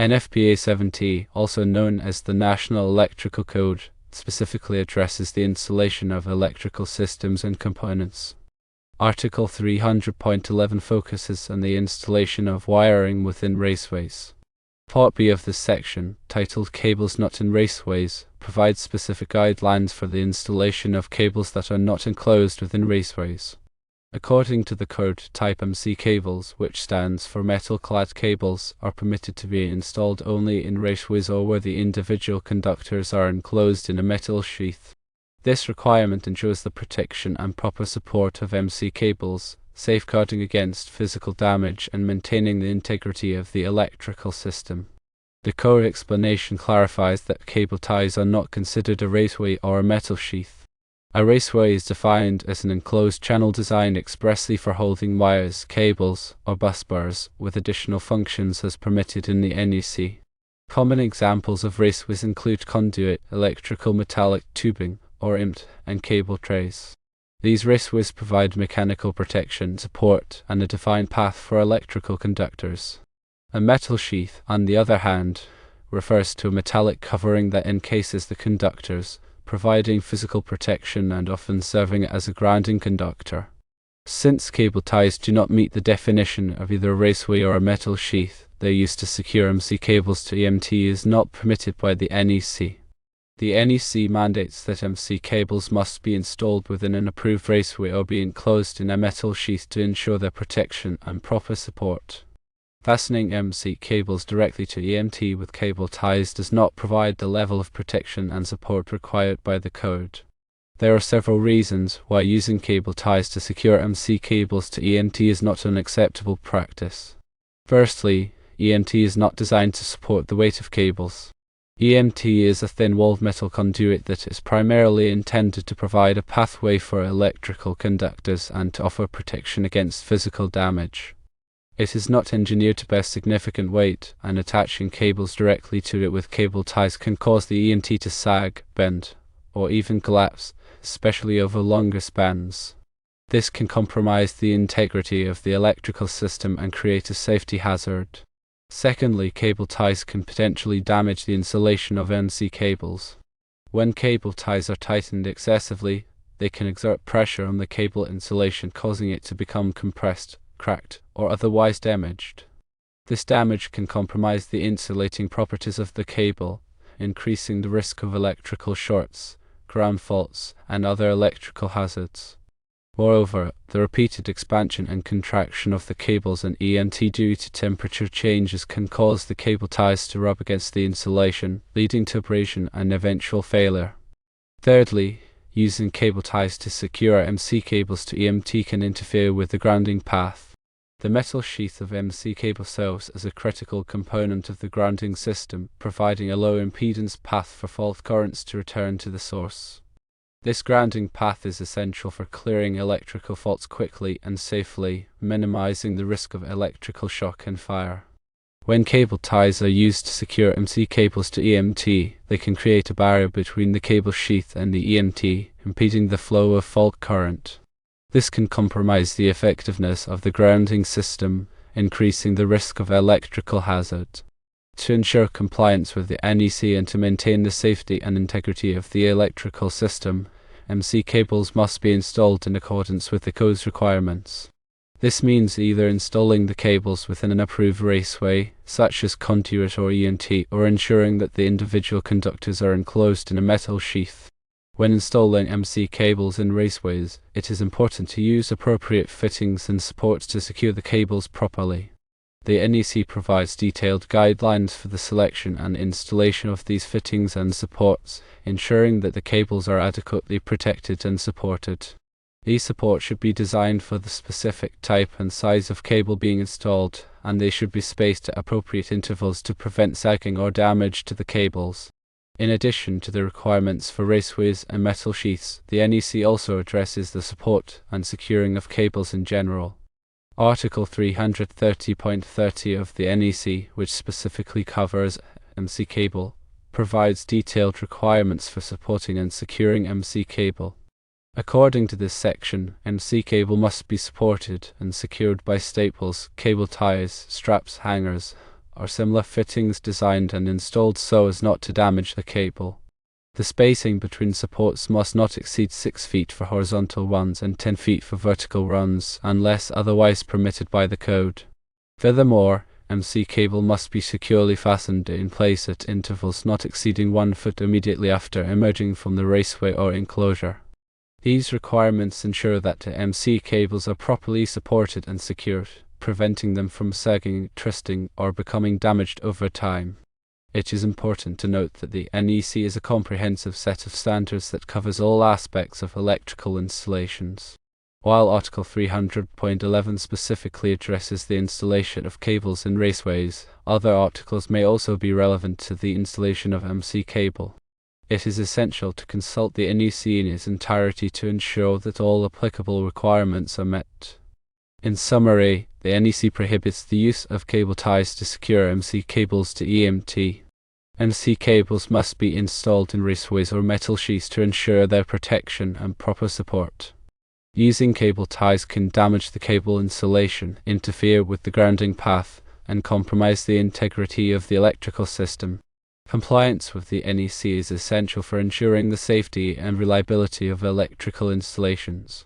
NFPA 70, also known as the National Electrical Code, specifically addresses the installation of electrical systems and components. Article 300.11 focuses on the installation of wiring within raceways. Part B of this section, titled Cables Not in Raceways, provides specific guidelines for the installation of cables that are not enclosed within raceways. According to the code, type MC cables, which stands for metal-clad cables, are permitted to be installed only in raceways or where the individual conductors are enclosed in a metal sheath. This requirement ensures the protection and proper support of MC cables, safeguarding against physical damage and maintaining the integrity of the electrical system. The code explanation clarifies that cable ties are not considered a raceway or a metal sheath. A raceway is defined as an enclosed channel designed expressly for holding wires, cables, or bus bars, with additional functions as permitted in the NEC. Common examples of raceways include conduit, electrical metallic tubing, or EMT, and cable trays. These raceways provide mechanical protection, support, and a defined path for electrical conductors. A metal sheath, on the other hand, refers to a metallic covering that encases the conductors, providing physical protection and often serving as a grounding conductor. Since cable ties do not meet the definition of either a raceway or a metal sheath, their use to secure MC cables to EMT is not permitted by the NEC. The NEC mandates that MC cables must be installed within an approved raceway or be enclosed in a metal sheath to ensure their protection and proper support. Fastening MC cables directly to EMT with cable ties does not provide the level of protection and support required by the code. There are several reasons why using cable ties to secure MC cables to EMT is not an acceptable practice. Firstly, EMT is not designed to support the weight of cables. EMT is a thin-walled metal conduit that is primarily intended to provide a pathway for electrical conductors and to offer protection against physical damage. It is not engineered to bear significant weight, and attaching cables directly to it with cable ties can cause the EMT to sag, bend, or even collapse, especially over longer spans. This can compromise the integrity of the electrical system and create a safety hazard. Secondly, cable ties can potentially damage the insulation of MC cables. When cable ties are tightened excessively, they can exert pressure on the cable insulation, causing it to become compressed, cracked, or otherwise damaged. This damage can compromise the insulating properties of the cable, increasing the risk of electrical shorts, ground faults, and other electrical hazards. Moreover, the repeated expansion and contraction of the cables in EMT due to temperature changes can cause the cable ties to rub against the insulation, leading to abrasion and eventual failure. Thirdly, using cable ties to secure MC cables to EMT can interfere with the grounding path. The metal sheath of MC cable serves as a critical component of the grounding system, providing a low impedance path for fault currents to return to the source. This grounding path is essential for clearing electrical faults quickly and safely, minimizing the risk of electrical shock and fire. When cable ties are used to secure MC cables to EMT, they can create a barrier between the cable sheath and the EMT, impeding the flow of fault current. This can compromise the effectiveness of the grounding system, increasing the risk of electrical hazard. To ensure compliance with the NEC and to maintain the safety and integrity of the electrical system, MC cables must be installed in accordance with the code's requirements. This means either installing the cables within an approved raceway, such as Conduit or EMT, or ensuring that the individual conductors are enclosed in a metal sheath. When installing MC cables in raceways, it is important to use appropriate fittings and supports to secure the cables properly. The NEC provides detailed guidelines for the selection and installation of these fittings and supports, ensuring that the cables are adequately protected and supported. These supports should be designed for the specific type and size of cable being installed, and they should be spaced at appropriate intervals to prevent sagging or damage to the cables. In addition to the requirements for raceways and metal sheaths, the NEC also addresses the support and securing of cables in general. Article 330.30 of the NEC, which specifically covers MC cable, provides detailed requirements for supporting and securing MC cable. According to this section, MC cable must be supported and secured by staples, cable ties, straps, hangers, or similar fittings designed and installed so as not to damage the cable. The spacing between supports must not exceed 6 feet for horizontal runs and 10 feet for vertical runs, unless otherwise permitted by the code. Furthermore, MC cable must be securely fastened in place at intervals not exceeding 1 foot immediately after emerging from the raceway or enclosure. These requirements ensure that the MC cables are properly supported and secured, preventing them from sagging, twisting, or becoming damaged over time. It is important to note that the NEC is a comprehensive set of standards that covers all aspects of electrical installations. While Article 300.11 specifically addresses the installation of cables in raceways, other articles may also be relevant to the installation of MC cable. It is essential to consult the NEC in its entirety to ensure that all applicable requirements are met. In summary, the NEC prohibits the use of cable ties to secure MC cables to EMT. MC cables must be installed in raceways or metal sheaths to ensure their protection and proper support. Using cable ties can damage the cable insulation, interfere with the grounding path, and compromise the integrity of the electrical system. Compliance with the NEC is essential for ensuring the safety and reliability of electrical installations.